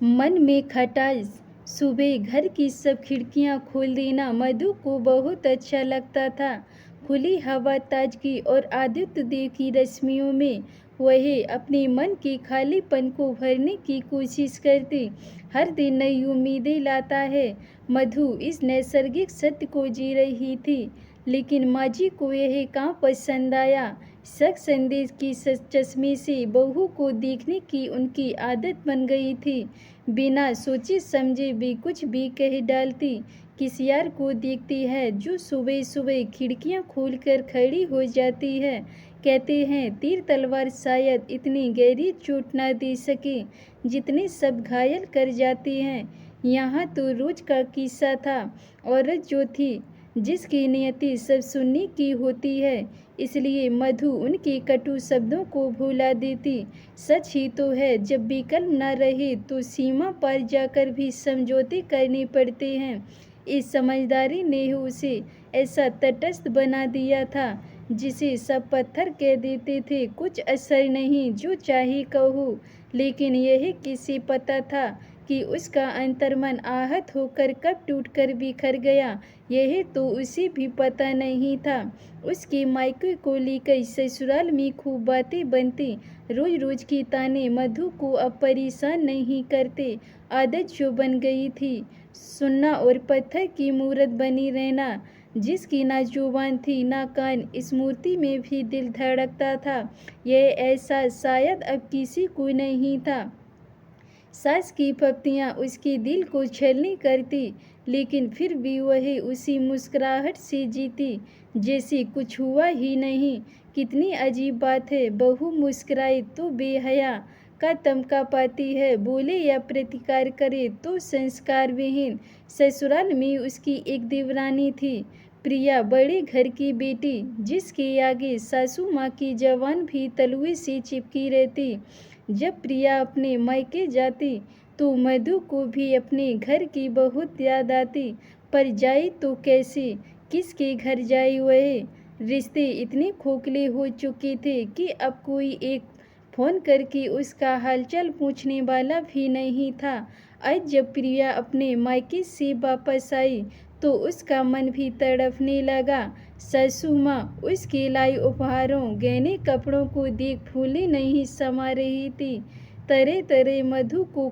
मन में खटास। सुबह घर की सब खिड़कियां खोल देना मधु को बहुत अच्छा लगता था। खुली हवा, ताजगी और आदित्य देव की रश्मियों में वह अपने मन के खालीपन को भरने की कोशिश करती। हर दिन नई उम्मीदें लाता है। मधु इस नैसर्गिक सत्य को जी रही थी, लेकिन माजी को यह कहाँ पसंद आया। शक संदेश की चश्मे से बहू को देखने की उनकी आदत बन गई थी। बिना सोचे समझे भी कुछ भी कह डालती। किस यार को देखती है जो सुबह सुबह खिड़कियां खोलकर खड़ी हो जाती है। कहते हैं तीर तलवार शायद इतनी गहरी चोट ना दे सके जितने सब घायल कर जाती हैं। यहाँ तो रोज का किस्सा था। औरत जो थी जिसकी नियति सब सुनने की होती है, इसलिए मधु उनके कटु शब्दों को भुला देती। सच ही तो है, जब विकल्प न रहे तो सीमा पार जाकर भी समझौते करने पड़ते हैं। इस समझदारी ने उसे ऐसा तटस्थ बना दिया था जिसे सब पत्थर कह देते थे कुछ असर नहीं, जो चाहे कहो। लेकिन यह किसे पता था कि उसका अंतर्मन आहत होकर कब टूटकर बिखर गया। यह तो उसे भी पता नहीं था। उसके मायके को लेकर ससुराल में खूब बातें बनती। रोज रोज की ताने मधु को अब परेशान नहीं करते। आदत जो बन गई थी सुनना और पत्थर की मूरत बनी रहना। जिसकी ना जुबान थी ना कान, इस मूर्ति में भी दिल धड़कता था। यह एहसास शायद अब किसी को नहीं था। सास की पत्तियाँ उसके दिल को छलनी करती, लेकिन फिर भी वह उसी मुस्कुराहट से जीती जैसे कुछ हुआ ही नहीं। कितनी अजीब बात है, बहू मुस्कुराए तो बेहया का तमका पाती है, बोले या प्रतिकार करे तो संस्कार विहीन। ससुराल में उसकी एक देवरानी थी, प्रिया, बड़े घर की बेटी, जिसके आगे सासू माँ की जवान भी तलुए से चिपकी रहती। जब प्रिया अपने मायके जाती तो मधु को भी अपने घर की बहुत याद आती। पर जाए तो कैसे, किसके घर जाए वह। रिश्ते इतने खोखले हो चुके थे कि अब कोई एक फ़ोन करके उसका हालचाल पूछने वाला भी नहीं था। आज जब प्रिया अपने मायके से वापस आई तो उसका मन भी तड़पने लगा। सासू माँ उसके लाई उपहारों, गहने, कपड़ों को देख फूले नहीं समा रही थी। तरह तरह मधु को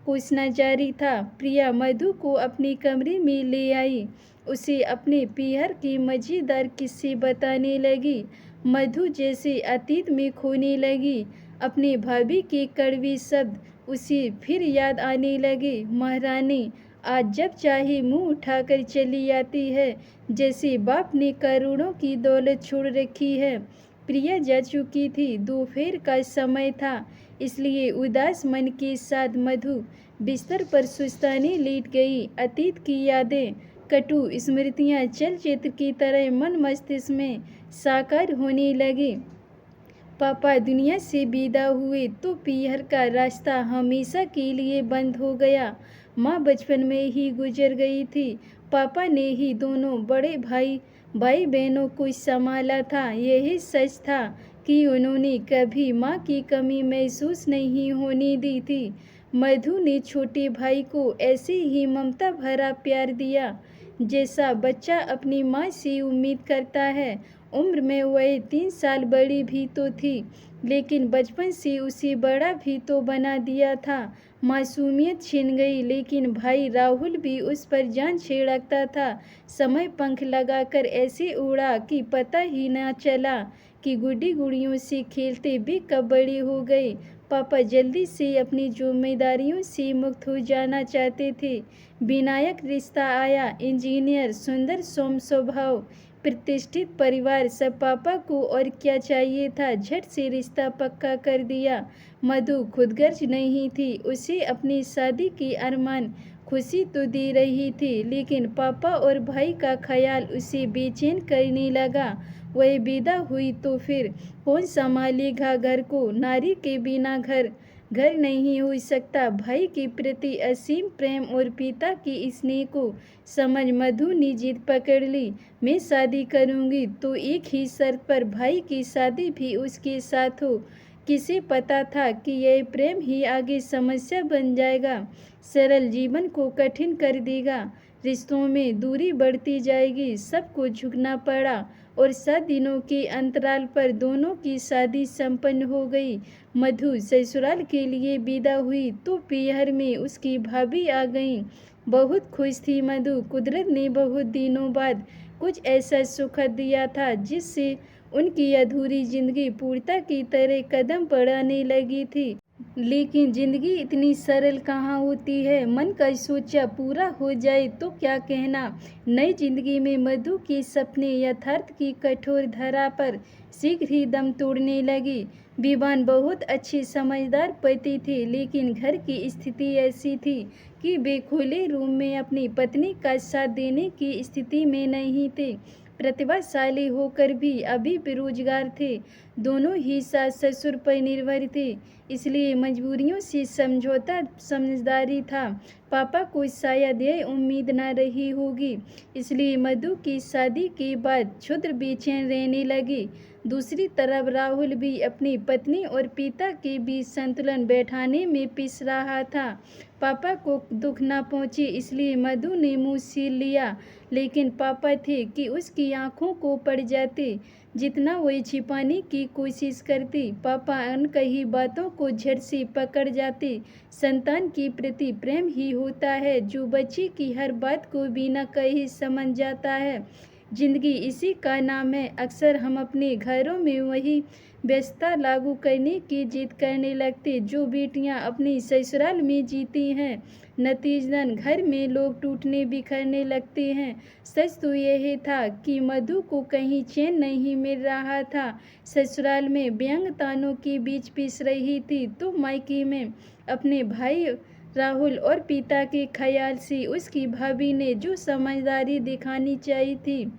कोसना जारी था। प्रिया मधु को अपने कमरे में ले आई, उसे अपने पीहर के मज़ेदार किस्से बताने लगी। मधु जैसे अतीत में खोने लगी। अपने भाभी के कड़वे शब्द उसे फिर याद आने लगे। महारानी आज जब चाहे मुंह उठाकर चली आती है, जैसे बाप ने करोड़ों की दौलत छोड़ रखी है। प्रिया जा चुकी थी, दोपहर का समय था, इसलिए उदास मन के साथ मधु बिस्तर पर सुस्ताने लेट गई। अतीत की यादें, कटु स्मृतियाँ चलचित्र की तरह मन मस्तिष्क में साकार होने लगी। पापा दुनिया से विदा हुए तो पीहर का रास्ता हमेशा के लिए बंद हो गया। माँ बचपन में ही गुजर गई थी। पापा ने ही दोनों बड़े भाई बहनों को संभाला था। यही सच था कि उन्होंने कभी माँ की कमी महसूस नहीं होने दी थी। मधु ने छोटे भाई को ऐसे ही ममता भरा प्यार दिया जैसा बच्चा अपनी माँ से उम्मीद करता है। उम्र में वह 3 साल बड़ी भी तो थी, लेकिन बचपन से उसे बड़ा भी तो बना दिया था। मासूमियत छिन गई, लेकिन भाई राहुल भी उस पर जान छिड़कता था। समय पंख लगाकर ऐसे उड़ा कि पता ही न चला कि गुड्डी गुड़ियों से खेलते भी कब बड़े हो गए। पापा जल्दी से अपनी जिम्मेदारियों से मुक्त हो जाना चाहते थे। विनायक रिश्ता आया, इंजीनियर, सुंदर सौम्य स्वभाव, प्रतिष्ठित परिवार। सब पापा को और क्या चाहिए था, झट से रिश्ता पक्का कर दिया। मधु खुदगर्ज नहीं थी, उसे अपनी शादी की अरमान खुशी तो दे रही थी, लेकिन पापा और भाई का ख्याल उसे बेचैन करने लगा। वह विदा हुई तो फिर कौन संभालेगा घर को। नारी के बिना घर नहीं हो सकता। भाई के प्रति असीम प्रेम और पिता की स्नेह को समझ मधु ने जिद पकड़ ली। मैं शादी करूंगी तो एक ही शर्त पर, भाई की शादी भी उसके साथ हो। किसे पता था कि यह प्रेम ही आगे समस्या बन जाएगा, सरल जीवन को कठिन कर देगा। रिश्तों में दूरी बढ़ती जाएगी, सबको झुकना पड़ा और 7 दिनों के अंतराल पर दोनों की शादी संपन्न हो गई। मधु ससुराल के लिए विदा हुई तो पीहर में उसकी भाभी आ गईं। बहुत खुश थी मधु। कुदरत ने बहुत दिनों बाद कुछ ऐसा सुखद दिया था जिससे उनकी अधूरी जिंदगी पूर्णता की तरह कदम बढ़ाने लगी थी। लेकिन जिंदगी इतनी सरल कहाँ होती है। मन का सोचा पूरा हो जाए तो क्या कहना। नई जिंदगी में मधु के सपने यथार्थ की कठोर धरा पर शीघ्र ही दम तोड़ने लगी। विवान बहुत अच्छे समझदार पति थे, लेकिन घर की स्थिति ऐसी थी कि वे खुले रूम में अपनी पत्नी का साथ देने की स्थिति में नहीं थे। प्रतिभाशाली होकर भी अभी बेरोजगार थे। दोनों ही सास ससुर पर निर्भर थे, इसलिए मजबूरियों से समझौता समझदारी था। पापा को शायद यह उम्मीद न रही होगी, इसलिए मधु की शादी के बाद क्षुद्र बेचैन रहने लगी। दूसरी तरफ राहुल भी अपनी पत्नी और पिता के बीच संतुलन बैठाने में पिस रहा था। पापा को दुख न पहुंचे इसलिए मधु ने मुंह सील लिया, लेकिन पापा थे कि उसकी आंखों को पड़ जाते। जितना वही छिपाने की कोशिश करती, पापा अनकही बातों को झट से पकड़ जाते। संतान के प्रति प्रेम ही होता है जो बच्चे की हर बात को बिना कहे समझ जाता है। जिंदगी इसी का नाम है। अक्सर हम अपने घरों में वही व्यस्तता लागू करने की जिद करने लगते जो बेटियां अपनी ससुराल में जीती हैं। नतीजतन घर में लोग टूटने बिखरने लगते हैं। सच तो यह था कि मधु को कहीं चैन नहीं मिल रहा था। ससुराल में व्यंग तानों के बीच पिस रही थी तो मायके में अपने भाई राहुल और पिता के ख्याल से उसकी भाभी ने जो समझदारी दिखानी चाहिए थी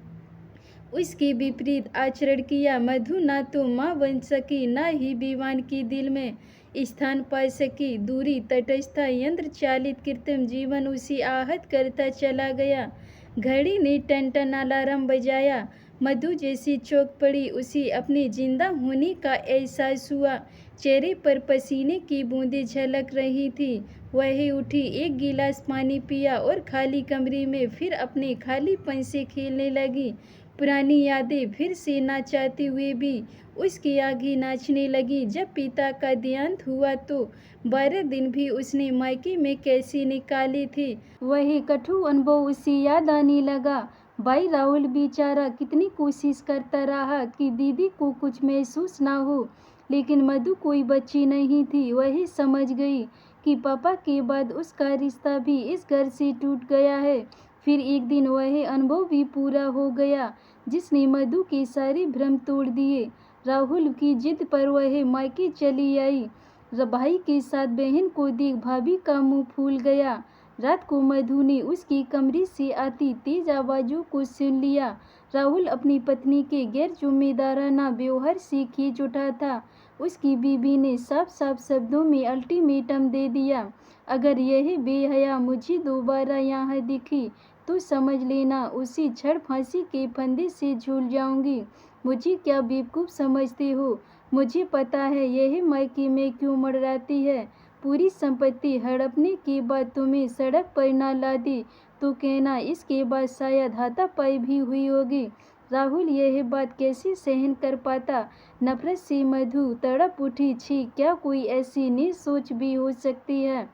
उसके विपरीत आचरण किया। मधु न तो माँ बन सकी, न ही विवान के दिल में स्थान पा सकी। दूरी, तटस्थता, यंत्र चालित कृत्रिम जीवन उसे आहत करता चला गया। घड़ी ने टन टन अलार्म बजाया। मधु जैसी चौंक पड़ी। उसे अपने जिंदा होने का एहसास हुआ। चेहरे पर पसीने की बूंदें झलक रही थी। वह उठी, एक गिलास पानी पिया और खाली कमरे में फिर अपने खालीपन से खेलने लगी। पुरानी यादें फिर से ना चाहते हुए भी उसके आगे नाचने लगी। जब पिता का देहांत हुआ तो 12 दिन भी उसने मायके में कैसे निकाले थे, वही कठोर अनुभव उसे याद आने लगा। भाई राहुल बेचारा कितनी कोशिश करता रहा कि दीदी को कुछ महसूस ना हो, लेकिन मधु कोई बच्ची नहीं थी। वही समझ गई कि पापा के बाद उसका रिश्ता भी इस घर से टूट गया है। फिर एक दिन वह अनुभव भी पूरा हो गया जिसने मधु के सारे भ्रम तोड़ दिए। राहुल की जिद पर वह मायके चली आई। भाई के साथ बहन को देख भाभी का मुंह फूल गया। रात को मधु ने उसकी कमरे से आती तेज आवाज़ों को सुन लिया। राहुल अपनी पत्नी के गैर जिम्मेदाराना व्यवहार से खींच उठा था। उसकी बीवी ने साफ साफ शब्दों में अल्टीमेटम दे दिया, अगर यह बेहया मुझे दोबारा यहाँ दिखी तो समझ लेना उसी क्षण फांसी के फंदे से झूल जाऊंगी। मुझे क्या बेवकूफ़ समझते हो? मुझे पता है यह मायके में क्यों मड़राती है। पूरी संपत्ति हड़पने के बाद तुम्हें सड़क पर ना ला दी तो कहना इसके बाद शायद हाथापाई भी हुई होगी। राहुल यह बात कैसे सहन कर पाता? नफरत से मधु तड़प उठी। छी, क्या कोई ऐसी नीच सोच भी हो सकती है?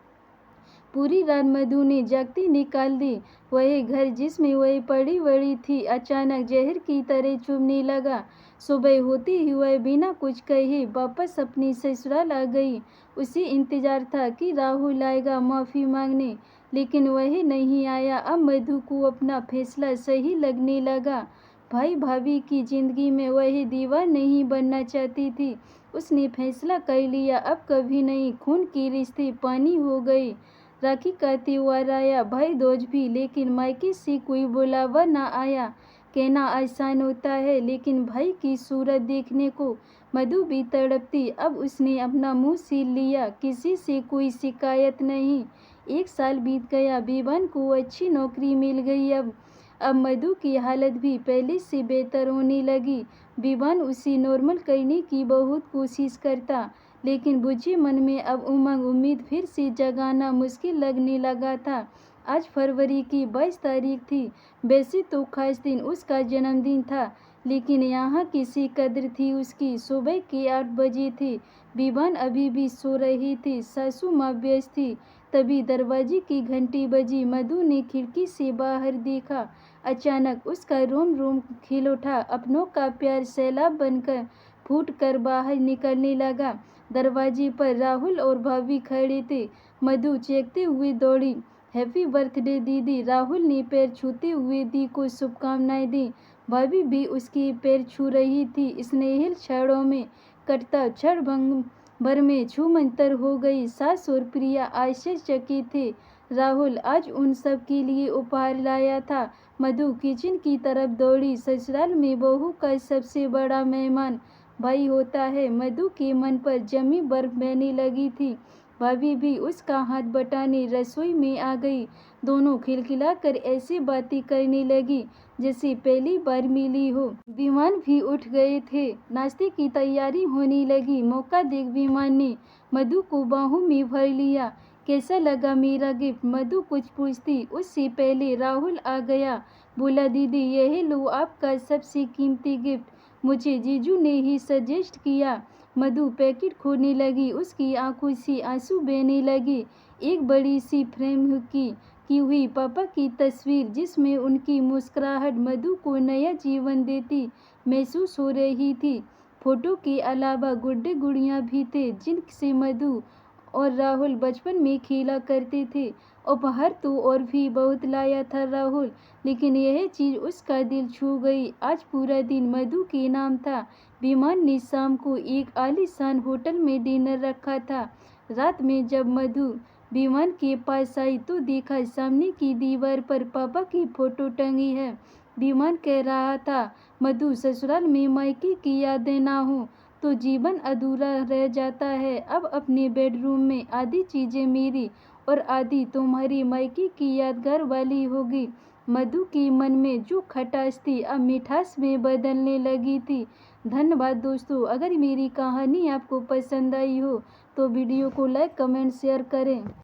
पूरी रात मधु ने जागती निकाल दी। वह घर जिसमें वह पड़ी बड़ी थी अचानक जहर की तरह चुभने लगा। सुबह होते ही वह बिना कुछ कहे वापस अपनी ससुराल आ गई। उसे इंतजार था कि राहुल आएगा माफ़ी मांगने, लेकिन वह नहीं आया। अब मधु को अपना फैसला सही लगने लगा। भाई भाभी की जिंदगी में वह दीवार नहीं बनना चाहती थी। उसने फैसला कर लिया, अब कभी नहीं। खून के रिश्ते पानी हो गए। राखी का त्योहार आया, भाई दूज भी, लेकिन मायके से कोई बुलावा ना आया। कहना आसान होता है, लेकिन भाई की सूरत देखने को मधु भी तड़पती। अब उसने अपना मुंह सील लिया, किसी से कोई शिकायत नहीं। 1 साल बीत गया। विवान को अच्छी नौकरी मिल गई। अब मधु की हालत भी पहले से बेहतर होने लगी। विवान उसे नॉर्मल करने की बहुत कोशिश करता, लेकिन बुझे मन में अब उमंग उम्मीद फिर से जगाना मुश्किल लगने लगा था। आज फरवरी की 22 तारीख थी। वैसे तो खास दिन उसका जन्मदिन था, लेकिन यहाँ किसी कदर थी उसकी। सुबह के 8 बजे थे। विवान अभी भी सो रही थी, सासू माँ व्यस्त थी। तभी दरवाजे की घंटी बजी। मधु ने खिड़की से बाहर देखा। अचानक उसका रोम रोम खिल उठा। अपनों का प्यार सैलाब बनकर फूट कर बाहर निकलने लगा। दरवाजे पर राहुल और भाभी खड़े थे। मधु चीखते हुए दौड़ी। हैप्पी बर्थडे दीदी। राहुल ने पैर छूते हुए दी को शुभकामनाएं दी। भाभी भी उसके पैर छू रही थी। स्नेहिल क्षणों में कटता क्षण भर में छूमंतर हो गई। सास और प्रिया आश्चर्यचकित थे। राहुल आज उन सब के लिए उपहार लाया था। मधु किचन की तरफ दौड़ी। ससुराल में बहू का सबसे बड़ा मेहमान भाई होता है। मधु के मन पर जमी बर्फ बहने लगी थी। भाभी भी उसका हाथ बटाने रसोई में आ गई। दोनों खिलखिलाकर ऐसी बातें करने लगी जैसे पहली बार मिली हो। विमान भी उठ गए थे। नाश्ते की तैयारी होने लगी। मौका देख विमान ने मधु को बाहों में भर लिया। कैसा लगा मेरा गिफ्ट? मधु कुछ पूछती उससे पहले राहुल आ गया। बोला, दीदी यह लो आपका सबसे कीमती गिफ्ट। मुझे जीजू ने ही सजेस्ट किया। मधु पैकेट खोलने लगी। उसकी आंखों से आंसू बहने लगे। एक बड़ी सी फ्रेम की हुई पापा की तस्वीर, जिसमें उनकी मुस्कुराहट मधु को नया जीवन देती महसूस हो रही थी। फोटो के अलावा गुड्डे गुड़ियाँ भी थे, जिनसे मधु और राहुल बचपन में खेला करते थे। उपहार तो और भी बहुत लाया था राहुल, लेकिन यह चीज़ उसका दिल छू गई। आज पूरा दिन मधु के नाम था। विमान ने शाम को एक आलीशान होटल में डिनर रखा था। रात में जब मधु विमान के पास आई तो देखा सामने की दीवार पर पापा की फोटो टंगी है। विमान कह रहा था, मधु ससुराल में मायके की यादें ना हो तो जीवन अधूरा रह जाता है। अब अपने बेडरूम में आधी चीज़ें मेरी और आधी तुम्हारी मायके की यादगार वाली होगी। मधु के मन में जो खटास थी अब मिठास में बदलने लगी थी। धन्यवाद दोस्तों। अगर मेरी कहानी आपको पसंद आई हो तो वीडियो को लाइक, कमेंट, शेयर करें।